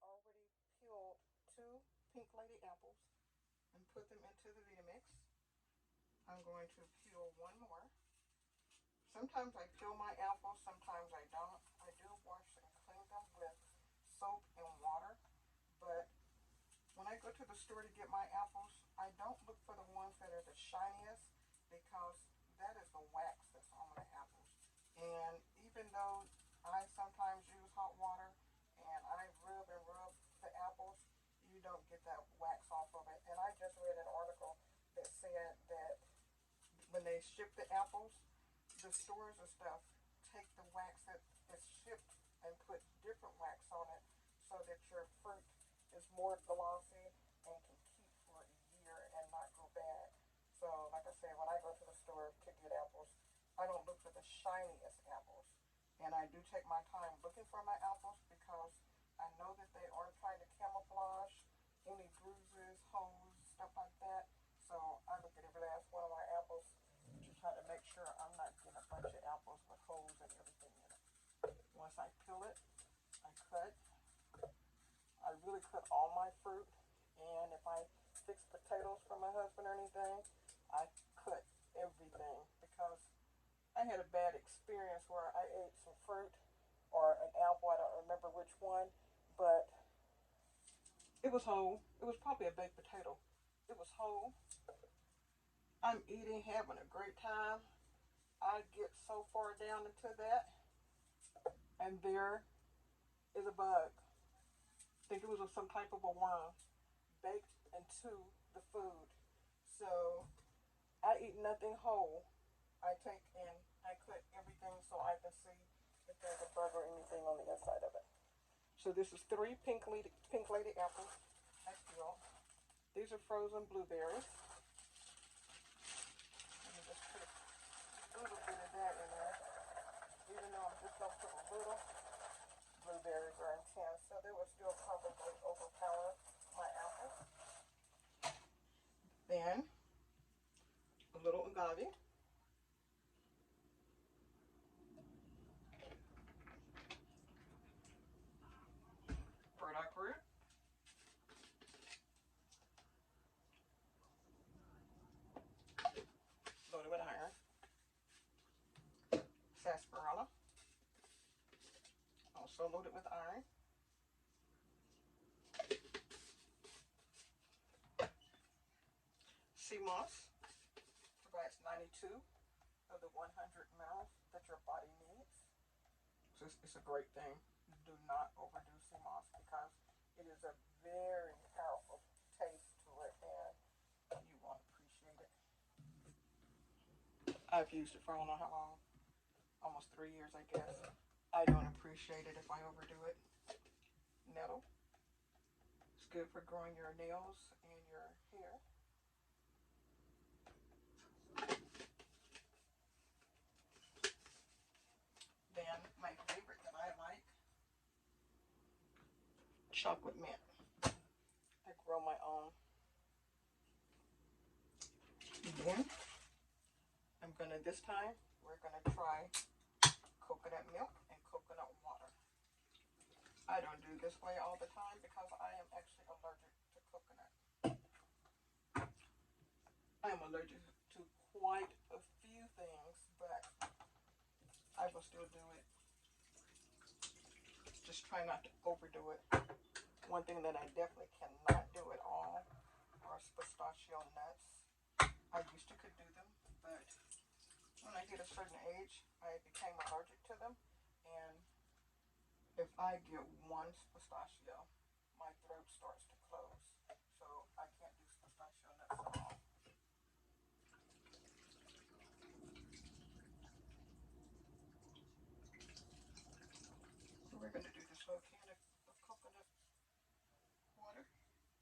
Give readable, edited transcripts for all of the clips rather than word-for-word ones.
already peeled 2 pink lady apples and put them into the Vitamix. I'm going to peel one more. Sometimes I peel my apples, sometimes I don't. I do wash and clean them with soap and water, but when I go to the store to get my apples, I don't look for the ones that are the shiniest, because that is the wax that's on my apples. And even though I sometimes use hot water and I rub and rub the apples, you don't get that wax off of it. And I just read an article that said that when they ship the apples, the stores and stuff take the wax that is shipped and put different wax on it so that your fruit is more glossy and can keep for a year and not go bad. So like I said, when I go to the store to get apples, I don't look for the shiniest apples. And I do take my time looking for my apples because I know that they are trying to camouflage any bruises, holes, stuff like that. So I look at every last one of my apples to try to make sure I'm not getting a bunch of apples with holes and everything in it. Once I peel it, I cut. I really cut all my fruit, and if I fix potatoes for my husband or anything, I cut everything because I had a bad experience where I ate some fruit or an apple, I don't remember which one, but it was whole. It was probably a baked potato. It was whole. I'm eating, having a great time. I get so far down into that, and there is a bug. I think it was some type of a worm baked into the food. So I eat nothing whole. I take and I cut everything so I can see if there's a bug or anything on the inside of it. So this is 3 pink lady apples I peeled. These are frozen blueberries. Let me just put a little bit of that in there. Even though I'm just going to put a little, blueberries are intense, so they will still probably overpower my apples. Then a little agave. Burdock root. Loaded with iron. Sarsaparilla. Also loaded with iron. Sea moss provides 92 of the 100 minerals that your body needs. So it's a great thing. Do not overdo sea moss because it is a very powerful taste to it, and you won't appreciate it. I've used it for I don't know how long, almost 3 years, I guess. I don't appreciate it if I overdo it. Nettle. It's good for growing your nails and your hair. Then my favorite that I like, chocolate mint. I grow my own. Then this time we're gonna try coconut milk and coconut water. I don't do this way all the time because I am actually allergic to coconut. I am allergic to quite a few things, but I will still do it. Just try not to overdo it. One thing that I definitely cannot do at all are pistachio nuts. I used to could do them, but when I hit a certain age, I became allergic to them, and if I get one pistachio, my throat starts to close, so I can't do pistachio nuts at all. So we're going to do this little can of coconut water.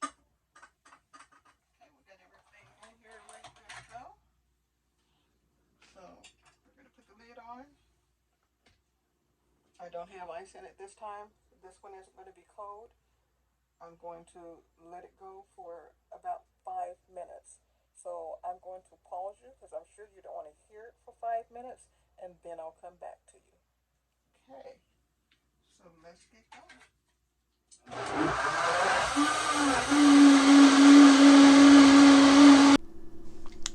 Okay, we got everything in here ready to go. So we're going to put the lid on. I don't have ice in it this time. This one is going to be cold. I'm going to let it go for about 5 minutes. So I'm going to pause you because I'm sure you don't want to hear it for 5 minutes, and then I'll come back to you. Okay, so let's get going.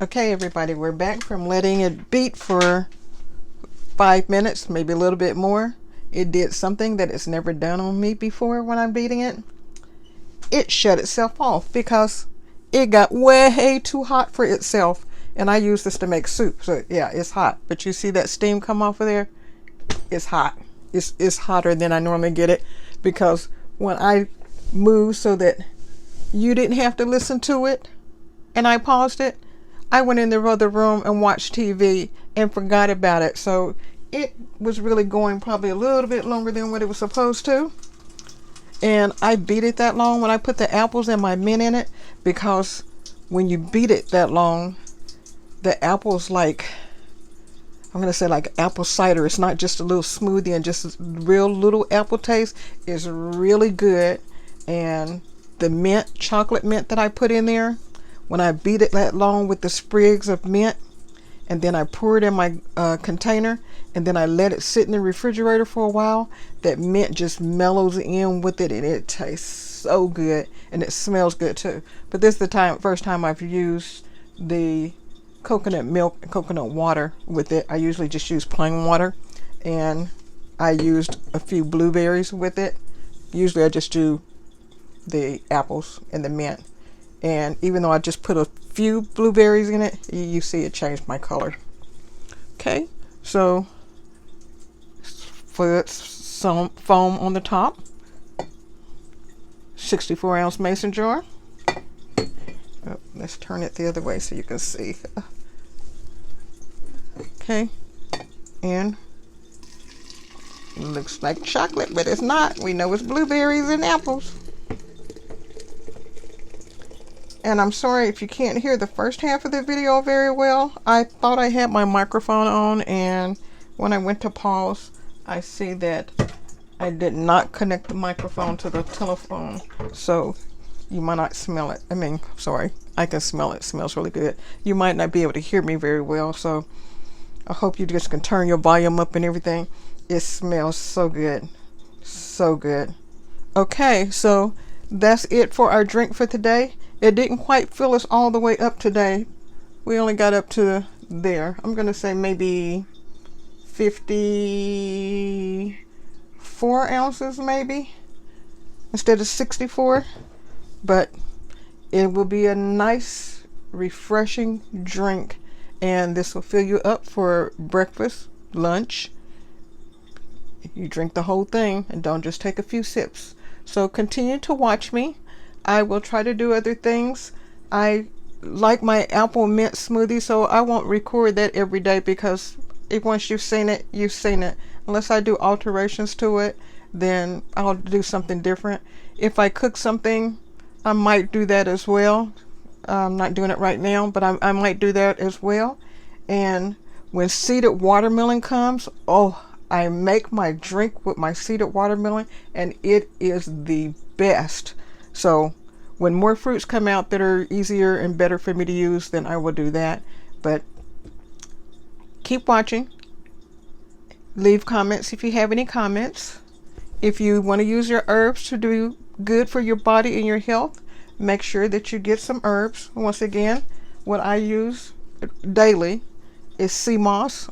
Okay, everybody, we're back from letting it beat for 5 minutes, maybe a little bit more. It did something that it's never done on me before when I'm beating it. It shut itself off because it got way too hot for itself. And I use this to make soup, so yeah, it's hot. But you see that steam come off of there? It's hot. It's hotter than I normally get it, because when I moved so that you didn't have to listen to it and I paused it, I went in the other room and watched TV and forgot about it. So it was really going probably a little bit longer than what it was supposed to. And I beat it that long when I put the apples and my mint in it, because when you beat it that long, the apples, like, I'm going to say like apple cider. It's not just a little smoothie and just a real little apple taste. It's really good. And the mint, chocolate mint that I put in there, when I beat it that long with the sprigs of mint, and then I pour it in my container, and then I let it sit in the refrigerator for a while, that mint just mellows in with it, and it tastes so good, and it smells good too. But this is the first time I've used the coconut milk and coconut water with it. I usually just use plain water, and I used a few blueberries with it. Usually I just do the apples and the mint, and even though I just put a few blueberries in it, you see it changed my color. Okay, so for some foam on the top, 64-ounce mason jar. Oh, let's turn it the other way so you can see. Okay, and it looks like chocolate, but it's not. We know it's blueberries and apples. And I'm sorry if you can't hear the first half of the video very well. I thought I had my microphone on, and when I went to pause, I see that I did not connect the microphone to the telephone, so you might not smell it. I mean, sorry, I can smell it. It smells really good. You might not be able to hear me very well, so I hope you just can turn your volume up and everything. It smells so good. So good. Okay, so that's it for our drink for today. It didn't quite fill us all the way up today. We only got up to there. I'm going to say maybe 54 ounces maybe, instead of 64. But it will be a nice, refreshing drink. And this will fill you up for breakfast, lunch. You drink the whole thing and don't just take a few sips. So continue to watch me. I will try to do other things. I like my apple mint smoothie, so I won't record that every day, because if once you've seen it, you've seen it. Unless I do alterations to it, then I'll do something different. If I cook something, I might do that as well. I'm not doing it right now, but I might do that as well. And when seeded watermelon comes, oh, I make my drink with my seeded watermelon, and it is the best. So when more fruits come out that are easier and better for me to use, then I will do that. But keep watching. Leave comments if you have any comments. If you want to use your herbs to do good for your body and your health, make sure that you get some herbs. Once again, what I use daily is sea moss.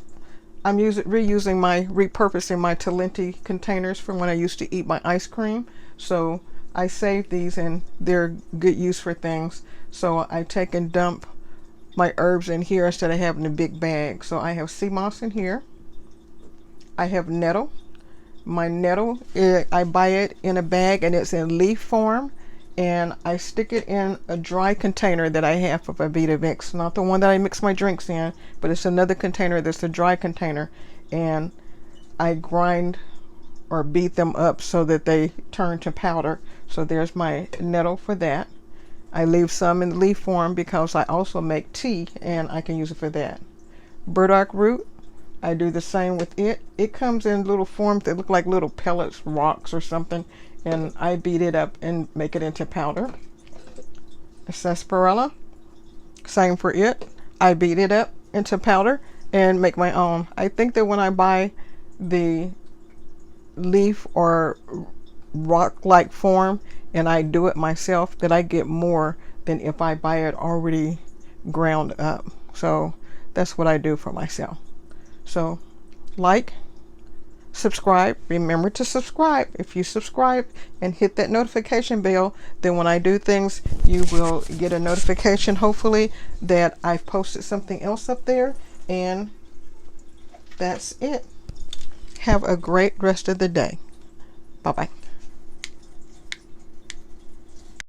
I'm repurposing my Talenti containers from when I used to eat my ice cream. So I save these, and they're good use for things. So I take and dump my herbs in here instead of having a big bag. So I have sea moss in here. I have nettle. My nettle, I buy it in a bag, and it's in leaf form. And I stick it in a dry container that I have for Vitamix. Not the one that I mix my drinks in, but it's another container that's a dry container. And I grind or beat them up so that they turn to powder. So there's my nettle for that. I leave some in leaf form because I also make tea, and I can use it for that. Burdock root, I do the same with it. It comes in little forms that look like little pellets, rocks or something, and I beat it up and make it into powder. Sarsaparilla, same for it. I beat it up into powder and make my own. I think that when I buy the leaf or rock-like form and I do it myself, that I get more than if I buy it already ground up. So that's what I do for myself. So like, subscribe. Remember to subscribe. If you subscribe and hit that notification bell, then when I do things, you will get a notification, hopefully, that I've posted something else up there. And that's it. Have a great rest of the day. Bye-bye.